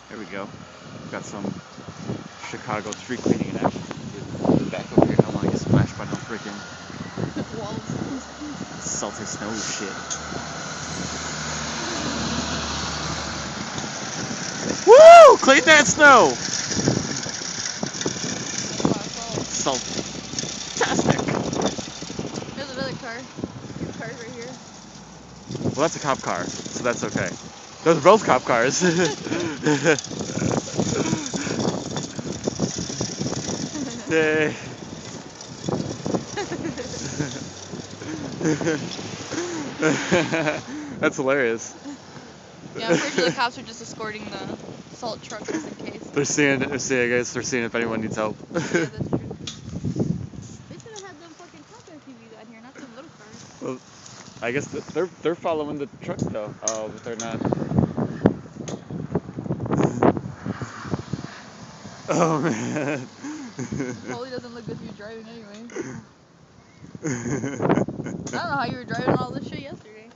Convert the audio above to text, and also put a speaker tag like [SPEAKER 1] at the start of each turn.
[SPEAKER 1] There we go. Got some Chicago street cleaning in action. Get back over here. I don't want to get splashed by no freaking
[SPEAKER 2] Walls.
[SPEAKER 1] salty snow shit. Woo! Clean that snow! Salt-tastic.
[SPEAKER 2] There's another car. Two cars right here.
[SPEAKER 1] Well, that's a cop car, so that's okay. Those are both cop cars. Yay. That's hilarious.
[SPEAKER 2] Yeah, I'm pretty sure the cops are just escorting the salt truck just in case.
[SPEAKER 1] They're seeing it. They're seeing if anyone needs help.
[SPEAKER 2] Yeah, that's true. They should have had them fucking cop SUVs out here, not them little cars.
[SPEAKER 1] Well, I guess they're following the truck though. Oh, but they're not. Oh man.
[SPEAKER 2] Probably doesn't look good if you're driving anyway. I don't know how you were driving all this shit yesterday.